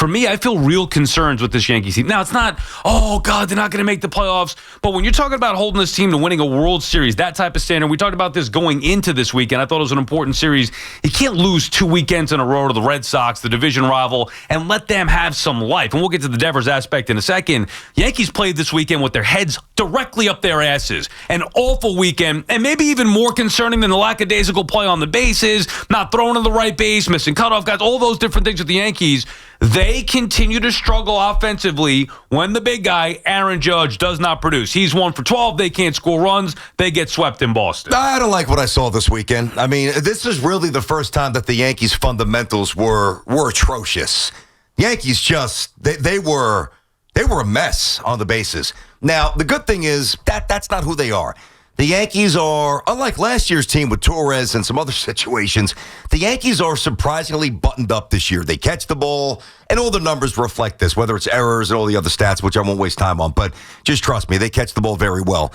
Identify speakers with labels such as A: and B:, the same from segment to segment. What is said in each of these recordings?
A: for me, I feel real concerns with this Yankees team. Now, it's not, oh, God, they're not going to make the playoffs. But when you're talking about holding this team to winning a World Series, that type of standard, we talked about this going into this weekend. I thought it was an important series. You can't lose 2 weekends in a row to the Red Sox, the division rival, and let them have some life. And we'll get to the Devers aspect in a second. Yankees played this weekend with their heads directly up their asses. An awful weekend, and maybe even more concerning than the lackadaisical play on the bases, not throwing to the right base, missing cutoff guys, all those different things with the Yankees. They continue to struggle offensively when the big guy, Aaron Judge, does not produce. He's 1 for 12. They can't score runs. They get swept in Boston.
B: I don't like what I saw this weekend. I mean, this is really the first time that the Yankees' fundamentals were atrocious. Yankees just, they were a mess on the bases. Now, the good thing is that's not who they are. The Yankees are, unlike last year's team with Torres and some other situations, the Yankees are surprisingly buttoned up this year. They catch the ball, and all the numbers reflect this, whether it's errors and all the other stats, which I won't waste time on. But just trust me, they catch the ball very well.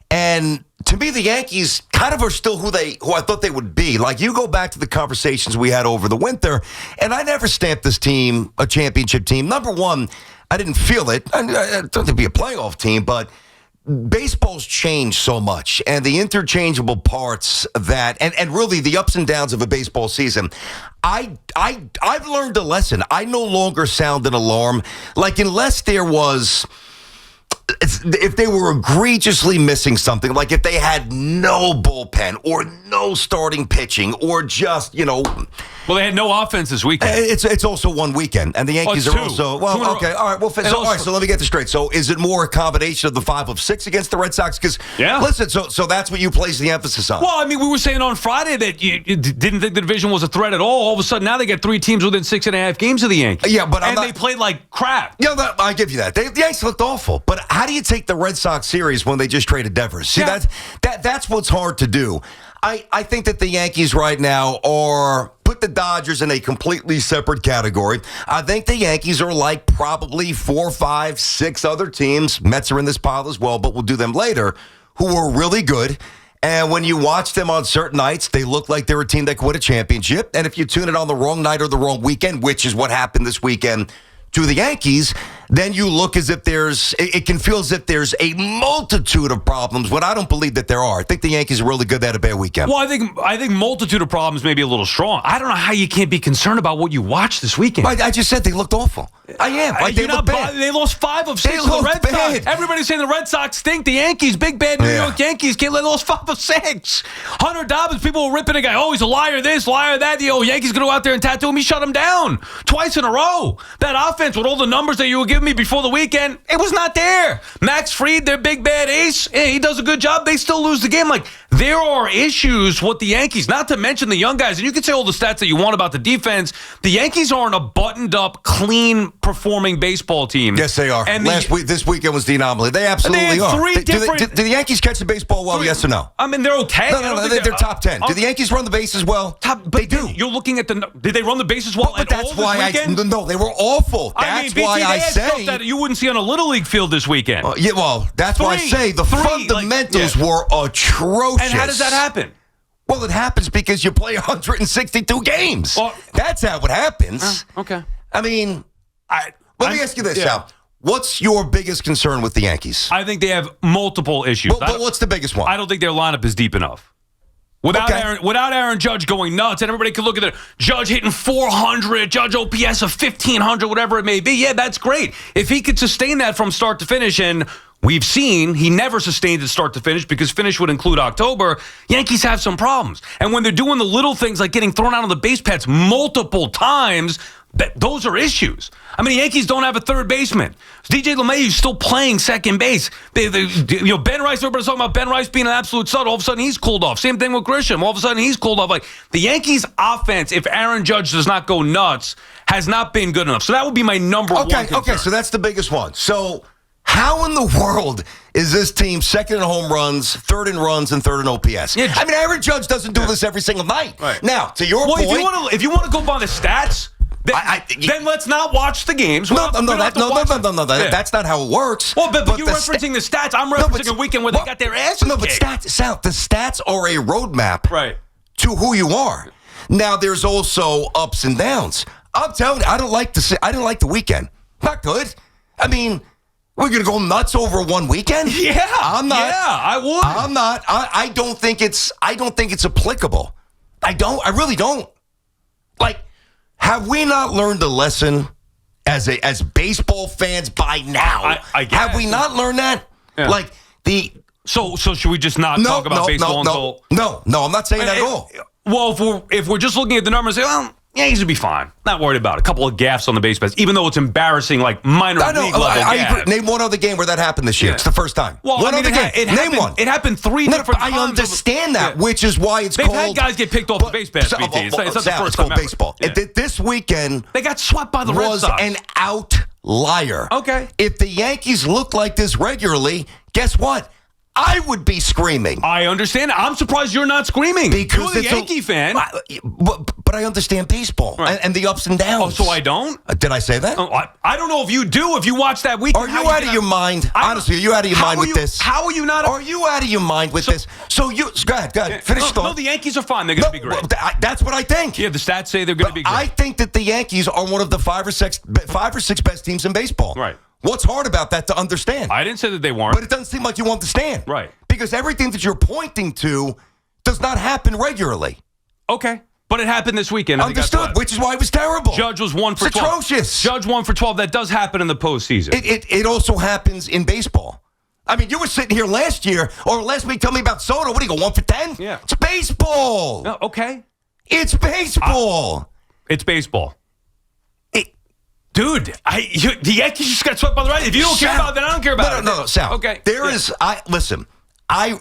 B: And to me, the Yankees kind of are still who I thought they would be. Like, you go back to the conversations we had over the winter, and I never stamped this team a championship team. Number one, I didn't feel it. I don't think it'd be a playoff team, but baseball's changed so much, and the interchangeable parts that, and really the ups and downs of a baseball season. I've learned a lesson. I no longer sound an alarm. Like, unless there was, if they were egregiously missing something, like if they had no bullpen or no starting pitching or just,
A: Well, they had no offense this weekend.
B: It's also one weekend, and the Yankees are also okay. All right, so let me get this straight. So, is it more a combination of the 5 of 6 against the Red Sox? Because listen, so that's what you place the emphasis on.
A: Well, I mean, we were saying on Friday that you didn't think the division was a threat at all. All of a sudden, now they get 3 teams within 6.5 games of the Yankees.
B: Yeah, but
A: they played like crap.
B: Yeah, I give you that. The Yankees looked awful. But how do you take the Red Sox series when they just traded Devers? See, that's what's hard to do. I think that the Yankees right now put the Dodgers in a completely separate category. I think the Yankees are like probably 4, 5, 6 other teams. Mets are in this pile as well, but we'll do them later, who are really good. And when you watch them on certain nights, they look like they're a team that could win a championship. And if you tune it on the wrong night or the wrong weekend, which is what happened this weekend to the Yankees, then you look as if it can feel as if there's a multitude of problems when I don't believe that there are. I think the Yankees are really good. They had a bad weekend.
A: Well, I think multitude of problems may be a little strong. I don't know how you can't be concerned about what you watched this weekend.
B: I just said they looked awful. I am. They look bad.
A: They lost 5 of 6 to the Red Sox. Everybody's saying the Red Sox stink. The Yankees, big bad New York Yankees, they lost 5 of 6. Hunter Dobbins, people were ripping a guy. Oh, he's a liar this, liar that. The Yankees going to go out there and tattoo him. He shut him down twice in a row. That offense with all the numbers that you were giving me before the weekend, it was not there. Max Fried, their big bad ace, he does a good job. They still lose the game. Like, there are issues with the Yankees, not to mention the young guys. And you can say all the stats that you want about the defense. The Yankees aren't a buttoned-up, clean-performing baseball team.
B: Yes, they are. And this weekend was the anomaly. They absolutely are. Do the Yankees catch the baseball well, yes or no?
A: I mean, they're okay.
B: No, they're top 10. Do the Yankees run the bases well? They do.
A: You're looking at did they run the bases well at all this weekend?
B: No, they were awful. That's why I say
A: that you wouldn't see on a Little League field this weekend.
B: That's why I say the fundamentals were atrocious.
A: And how does that happen?
B: Well, it happens because you play 162 games. That's how it happens.
A: Okay.
B: I mean, let me ask you this, Sal. What's your biggest concern with the Yankees?
A: I think they have multiple issues.
B: But what's the biggest one?
A: I don't think their lineup is deep enough. Without Aaron Judge going nuts, and everybody can look at the Judge hitting 400, Judge OPS of 1,500, whatever it may be. Yeah, that's great. If he could sustain that from start to finish, and we've seen he never sustained it start to finish because finish would include October, Yankees have some problems. And when they're doing the little things like getting thrown out on the base paths multiple times, those are issues. I mean, the Yankees don't have a third baseman. DJ LeMahieu's still playing second base. Ben Rice, everybody's talking about Ben Rice being an absolute stud. All of a sudden, he's cooled off. Same thing with Grisham. All of a sudden, he's cooled off. Like, the Yankees' offense, if Aaron Judge does not go nuts, has not been good enough. So that would be my number one concern.
B: Okay, so that's the biggest one. So how in the world is this team second in home runs, third in runs, and third in OPS? I mean, Aaron Judge doesn't do this every single night. Right. Now, to your point,
A: if you want to go by the stats, then let's not watch the games.
B: That's not how it works.
A: Well, but you're referencing the stats. I'm referencing a weekend where they got their asses kicked.
B: But the stats are a roadmap
A: to
B: who you are. Now, there's also ups and downs. I'm telling you, I didn't like the weekend. Not good. I mean, we're going to go nuts over one weekend?
A: Yeah.
B: I'm not.
A: Yeah, I would.
B: I'm not. I don't think it's applicable. I really don't. Like, have we not learned a lesson as baseball fans by now?
A: I guess.
B: Have we not learned that?
A: Yeah.
B: Like
A: So should we just not talk about baseball until?
B: No, I'm not saying that at all.
A: Well, if we're just looking at the numbers, say, well, Yankees would be fine. Not worried about it. A couple of gaffes on the base paths, even though it's embarrassing, like minor league level gaffes.
B: Agree. Name one other game where that happened this year. Yeah. It's the first time.
A: Well,
B: one other game. Name one.
A: It happened three different times.
B: I understand that, which is why it's called.
A: They've had guys get picked off the base paths, BT. It's not the first time ever.
B: Baseball. Yeah. This weekend,
A: they got swept by the Red Sox.
B: Was an outlier.
A: Okay.
B: If the Yankees looked like this regularly, guess what? I would be screaming.
A: I understand. I'm surprised you're not screaming.
B: Because
A: you're the Yankee fan.
B: But I understand baseball and the ups and downs.
A: Oh, so I don't?
B: Did I say that?
A: Oh, I don't know if you do. If you watch that weekend.
B: Are you out of your mind? Honestly, are you out of your mind with this?
A: How are you not?
B: Are you out of your mind with this? So go ahead. Finish the thought.
A: No, the Yankees are fine. They're going to be great.
B: That's what I think.
A: Yeah, the stats say they're going to be great.
B: I think that the Yankees are one of the five or six best teams in baseball.
A: Right.
B: What's hard about that to understand?
A: I didn't say that they weren't.
B: But it doesn't seem like you understand.
A: Right.
B: Because everything that you're pointing to does not happen regularly.
A: Okay. But it happened this weekend.
B: Understood, which is why it was terrible.
A: Judge was 1 for 12.
B: Atrocious.
A: Judge 1 for 12. That does happen in the postseason.
B: It also happens in baseball. I mean, you were sitting here last week telling me about Soto. What do you go, 1 for 10?
A: Yeah.
B: It's baseball.
A: No, okay.
B: It's baseball.
A: It's baseball. Dude, the Yankees just got swept by the Red Sox. If you don't care about it, then I don't care about it.
B: No, Sal.
A: Okay.
B: Listen, I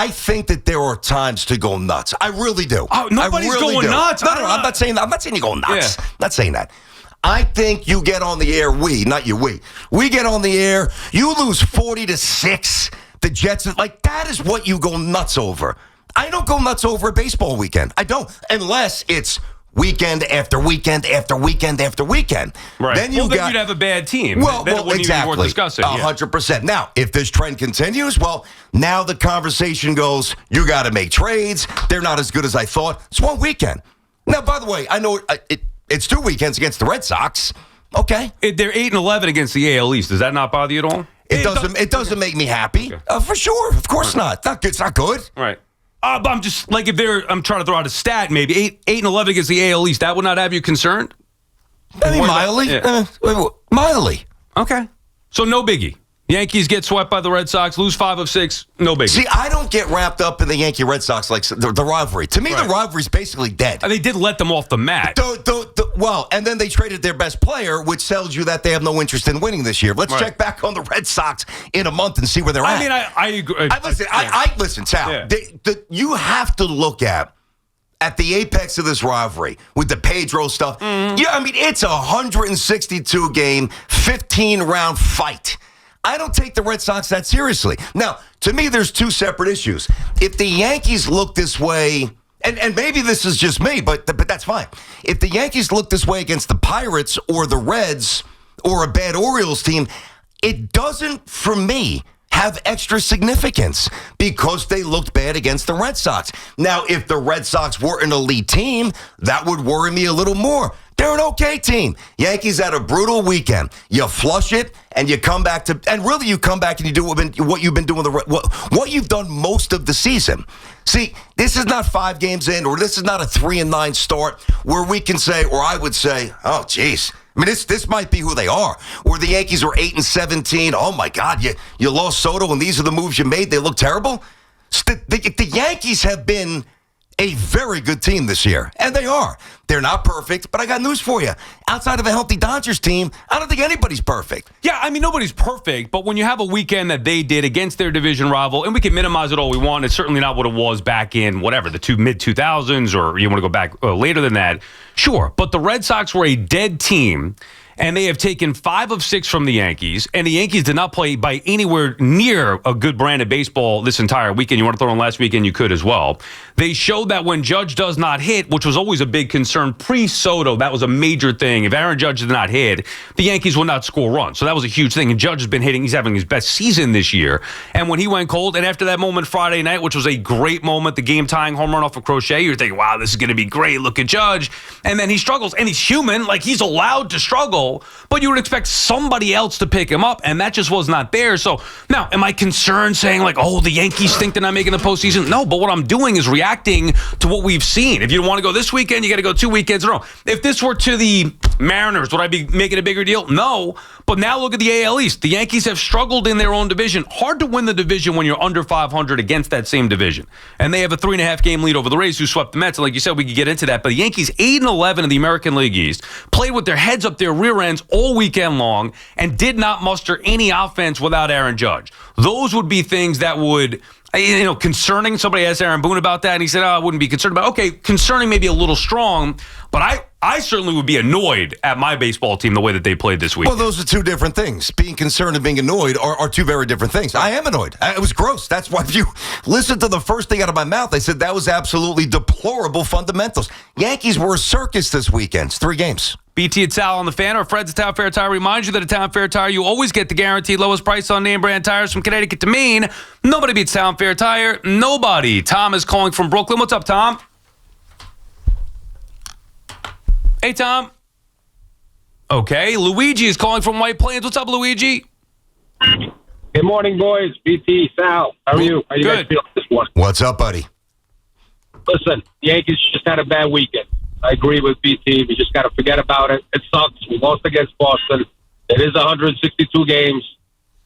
B: think that there are times to go nuts. I really do.
A: Oh, nobody's going nuts.
B: No, I'm not saying that. I'm not saying you go nuts. Yeah. Not saying that. I think you get on the air, we get on the air, you lose 40-6, the Jets, like that is what you go nuts over. I don't go nuts over a baseball weekend. I don't, unless it's weekend after weekend after weekend after weekend.
A: Right. Then you'd have a bad team.
B: Well,
A: then it wouldn't
B: exactly.
A: Even be worth discussing.
B: 100%. Now, if this trend continues, now the conversation goes, you got to make trades. They're not as good as I thought. It's one weekend. Now, by the way, I know it's 2 weekends against the Red Sox. Okay.
A: They're 8-11 against the AL East. Does that not bother you at all?
B: It doesn't make me happy. Okay. For sure. Of course not. It's not good.
A: Right. But I'm just like I'm trying to throw out a stat. Maybe 8-11 against the AL East. That would not have you concerned.
B: I mean, mildly. Yeah. Mildly.
A: Okay. So no biggie. Yankees get swept by the Red Sox, lose 5 of 6, no biggie.
B: See, I don't get wrapped up in the Yankee-Red Sox like the rivalry. To me, the rivalry's basically dead.
A: And they did let them off the mat.
B: And then they traded their best player, which tells you that they have no interest in winning this year. Let's check back on the Red Sox in a month and see where they're at.
A: I mean, I agree.
B: Listen, Sal, you have to look at the apex of this rivalry with the Pedro stuff. Mm-hmm. Yeah, I mean, it's a 162-game, 15-round fight. I don't take the Red Sox that seriously. Now, to me, there's 2 separate issues. If the Yankees look this way, and maybe this is just me, but that's fine. If the Yankees look this way against the Pirates or the Reds or a bad Orioles team, it doesn't, for me, have extra significance because they looked bad against the Red Sox. Now, if the Red Sox were an elite team, that would worry me a little more. They're an okay team. Yankees had a brutal weekend. You flush it, and you come back and you come back and you do what you've been doing, what you've done most of the season. See, this is not 5 games in, or this is not a 3-9 start where we can say, or I would say, oh, geez. I mean, this might be who they are. Or the Yankees were 8-17. Oh my God, you lost Soto, and these are the moves you made. They look terrible. The Yankees have been a very good team this year, and they are. They're not perfect, but I got news for you. Outside of a healthy Dodgers team, I don't think anybody's perfect.
A: Yeah, I mean, nobody's perfect, but when you have a weekend that they did against their division rival, and we can minimize it all we want, it's certainly not what it was back in, the mid-2000s, or you want to go back later than that, sure. But the Red Sox were a dead team, and they have taken 5 of 6 from the Yankees, and the Yankees did not play by anywhere near a good brand of baseball this entire weekend. You want to throw in last weekend, you could as well. They showed that when Judge does not hit, which was always a big concern pre-Soto, that was a major thing. If Aaron Judge did not hit, the Yankees would not score runs. So that was a huge thing. And Judge has been hitting. He's having his best season this year. And when he went cold, and after that moment Friday night, which was a great moment, the game-tying home run off of Crochet, you're thinking, wow, this is going to be great. Look at Judge. And then he struggles. And he's human. Like, he's allowed to struggle. But you would expect somebody else to pick him up. And that just was not there. So now, am I concerned saying, like, oh, the Yankees think they're not making the postseason? No, but what I'm doing is reacting to what we've seen. If you don't want to go this weekend, you got to go 2 weekends in a row. If this were to the Mariners, would I be making a bigger deal? No. But now look at the AL East. The Yankees have struggled in their own division. Hard to win the division when you're under 500 against that same division. And they have a 3.5 game lead over the Rays, who swept the Mets. And like you said, we could get into that. But the Yankees 8-11 in the American League East, played with their heads up their rear ends all weekend long, and did not muster any offense without Aaron Judge. Those would be things that would, concerning. Somebody asked Aaron Boone about that, and he said, I wouldn't be concerned about it. Okay, concerning maybe a little strong, but I certainly would be annoyed at my baseball team the way that they played this week.
B: Well, those are two different things. Being concerned and being annoyed are two very different things. I am annoyed. It was gross. That's why if you listen to the first thing out of my mouth, I said that was absolutely deplorable fundamentals. Yankees were a circus this weekend. It's 3 games.
A: BT at Sal on the Fan or Fred's at Town Fair Tire reminds you that at Town Fair Tire, you always get the guaranteed lowest price on name brand tires from Connecticut to Maine. Nobody beats Town Fair Tire. Nobody. Tom is calling from Brooklyn. What's up, Tom? Hey, Tom. Okay. Luigi is calling from White Plains. What's up, Luigi?
C: Good morning, boys. BT, Sal. How are you? How you guys feeling this morning?
B: What's up, buddy?
C: Listen, the Yankees just had a bad weekend. I agree with BT. We just got to forget about it. It sucks. We lost against Boston. It is 162 games.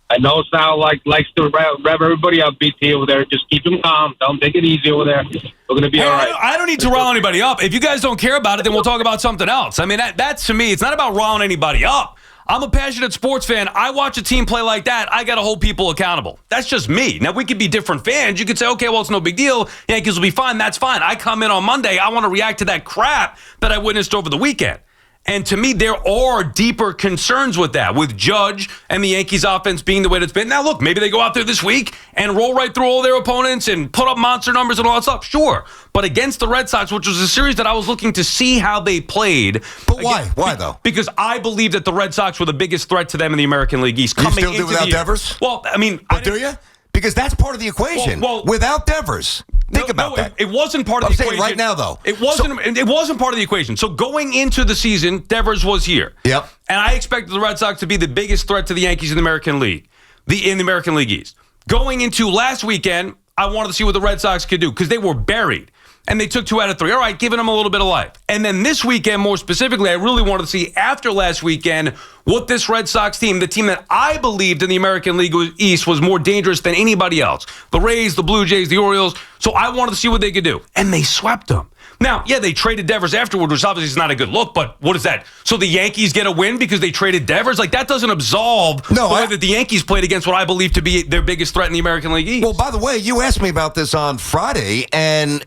C: I know Sal likes to rev everybody up, BT, over there. Just keep them calm. Don't take it easy over there. We're going to be all right.
A: I don't need to rile anybody up. If you guys don't care about it, then we'll talk about something else. I mean, that to me, it's not about riling anybody up. I'm a passionate sports fan. I watch a team play like that. I got to hold people accountable. That's just me. Now, we could be different fans. You could say, okay, well, it's no big deal. Yankees will be fine. That's fine. I come in on Monday. I want to react to that crap that I witnessed over the weekend. And to me, there are deeper concerns with that, with Judge and the Yankees offense being the way it's been. Now, look, maybe they go out there this week and roll right through all their opponents and put up monster numbers and all that stuff. Sure. But against the Red Sox, which was a series that I was looking to see how they played.
B: But why? Why, though?
A: Because I believe that the Red Sox were the biggest threat to them in the American League East.
B: You still do without Devers?
A: Well, I mean.
B: But do you? Because that's part of the equation. Well, without Devers. Think about that.
A: It wasn't part of the equation.
B: I'm saying right now, though.
A: It wasn't part of the equation. So going into the season, Devers was here.
B: Yep.
A: And I expected the Red Sox to be the biggest threat to the Yankees in the American League, in the American League East. Going into last weekend, I wanted to see what the Red Sox could do because they were buried. And they took 2 out of 3. All right, giving them a little bit of life. And then this weekend, more specifically, I really wanted to see after last weekend what this Red Sox team, the team that I believed in the American League East was more dangerous than anybody else. The Rays, the Blue Jays, the Orioles. So I wanted to see what they could do. And they swept them. Now, yeah, they traded Devers afterward, which obviously is not a good look, but what is that? So the Yankees get a win because they traded Devers? Like, that doesn't absolve the way that the Yankees played against what I believe to be their biggest threat in the American League East.
B: Well, by the way, you asked me about this on Friday, and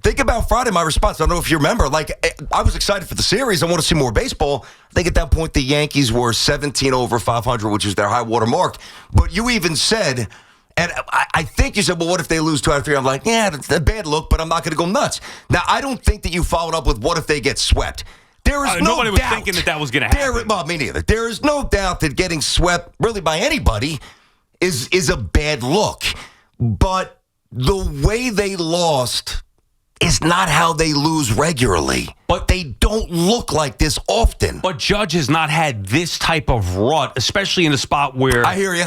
B: think about Friday, my response. I don't know if you remember. Like, I was excited for the series. I want to see more baseball. I think at that point the Yankees were 17 over 500, which is their high water mark. But you even said... And I think you said, well, what if they lose 2 out of 3? I'm like, yeah, that's a bad look, but I'm not going to go nuts. Now, I don't think that you followed up with what if they get swept. There is no
A: nobody
B: doubt.
A: was thinking that was going to happen.
B: Well, me neither. There is no doubt that getting swept, really by anybody, is a bad look. But the way they lost is not how they lose regularly. But they don't look like this often.
A: But Judge has not had this type of rut, especially in a spot where...
B: I hear you.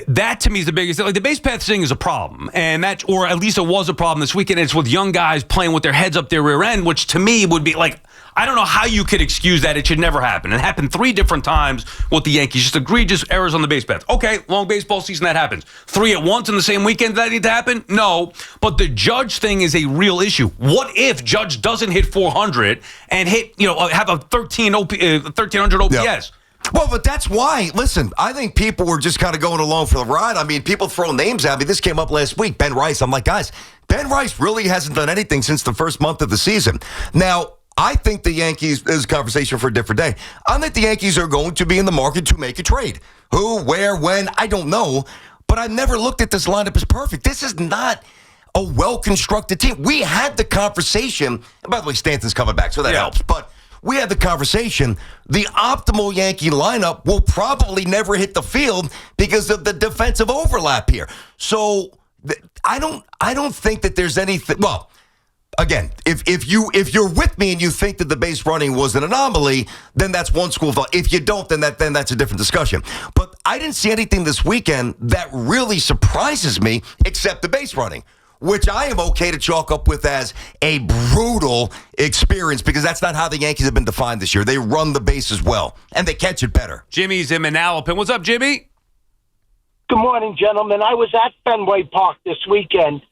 A: That, to me, is the biggest thing. Like, the base path thing is a problem. And that, or at least it was a problem this weekend. It's with young guys playing with their heads up their rear end, which to me would be like... I don't know how you could excuse that. It should never happen. It happened 3 different times with the Yankees. Just egregious errors on the base path. Okay, long baseball season, that happens. 3 at once in the same weekend, does that need to happen? No. But the Judge thing is a real issue. What if Judge doesn't hit 400 and hit, have a 1300 OPS?
B: Yep. Well, but that's why, listen, I think people were just kind of going along for the ride. I mean, people throw names at me. This came up last week, Ben Rice. I'm like, guys, Ben Rice really hasn't done anything since the first month of the season. Now, I think the Yankees, this is a conversation for a different day. I think the Yankees are going to be in the market to make a trade. Who, where, when, I don't know. But I never looked at this lineup as perfect. This is not a well-constructed team. We had the conversation, and by the way, Stanton's coming back, so that helps. But we had the conversation. The optimal Yankee lineup will probably never hit the field because of the defensive overlap here. So I don't think that there's anything. Well, again, if you're with me and you think that the base running was an anomaly, then that's one school of thought. If you don't, then that's a different discussion. But I didn't see anything this weekend that really surprises me except the base running, which I am okay to chalk up with as a brutal experience because that's not how the Yankees have been defined this year. They run the bases well, and they catch it better.
A: Jimmy's in Manalapan. What's up, Jimmy?
D: Good morning, gentlemen. I was at Fenway Park this weekend.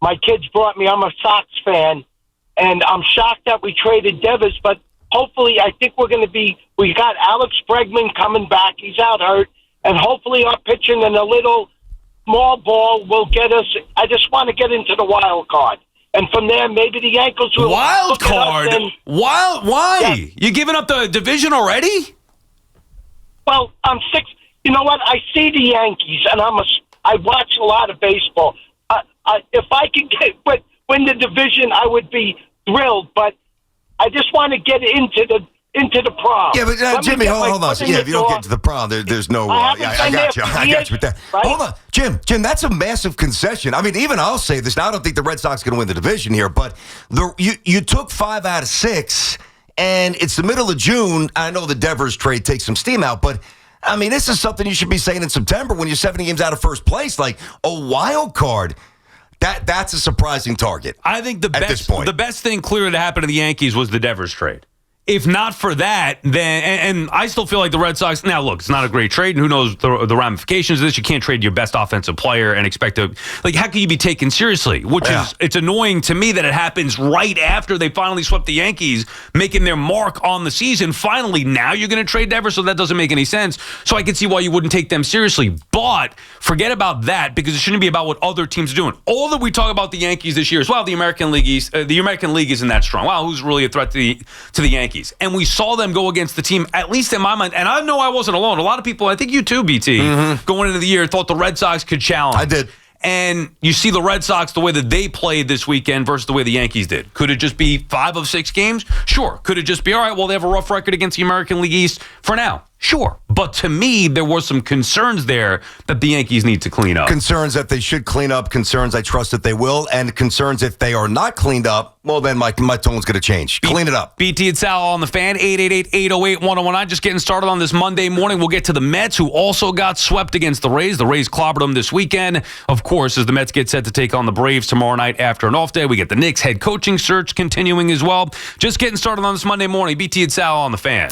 D: My kids brought me. I'm a Sox fan, and I'm shocked that we traded Devers, but hopefully I think we're going to be – we got Alex Bregman coming back. He's out hurt, and hopefully our pitching and a little – small ball will get us. I just want to get into the wild card, and from there, maybe the Yankees will.
A: Wild card? Why? Yeah. You giving up the division already?
D: Well, I'm sick. You know what? I see the Yankees, and I watch a lot of baseball. If I could win the division, I would be thrilled. But I just want to get into the prom.
B: Yeah, but Jimmy, hold on. Yeah, if you don't get to the prom, there's no. I got you. I got you with that. Right? Hold on, Jim. That's a massive concession. I mean, even I'll say this. Now, I don't think the Red Sox are going to win the division here, but you took 5 out of 6, and it's the middle of June. I know the Devers trade takes some steam out, but I mean, this is something you should be saying in September when you're 70 games out of first place, like a wild card. That's a surprising target.
A: I think the best thing clearly to happen to the Yankees was the Devers trade. If not for that, then and I still feel like the Red Sox. Now, look, it's not a great trade, and who knows the ramifications of this? You can't trade your best offensive player and expect to how can you be taken seriously? It's annoying to me that it happens right after they finally swept the Yankees, making their mark on the season. Finally, now you're going to trade Devers, so that doesn't make any sense. So I can see why you wouldn't take them seriously. But forget about that because it shouldn't be about what other teams are doing. All that we talk about the Yankees this year is the American League isn't that strong. Wow, who's really a threat to the Yankees? And we saw them go against the team, at least in my mind, and I know I wasn't alone. A lot of people, I think you too, BT, going into the year, thought the Red Sox could challenge.
B: I did.
A: And you see the Red Sox, the way that they played this weekend versus the way the Yankees did. Could it just be 5 of 6 games? Sure. Could it just be, all right, well, they have a rough record against the American League East for now? Sure. But to me, there were some concerns there that the Yankees need to clean up.
B: Concerns that they should clean up, concerns I trust that they will, and concerns if they are not cleaned up, well, then my tone's going to change. Clean it up.
A: BT and Sal on the fan, 888-808-1019. Just getting started on this Monday morning. We'll get to the Mets, who also got swept against the Rays. The Rays clobbered them this weekend. Of course, as the Mets get set to take on the Braves tomorrow night after an off day, we get the Knicks head coaching search continuing as well. Just getting started on this Monday morning. BT and Sal on the fan.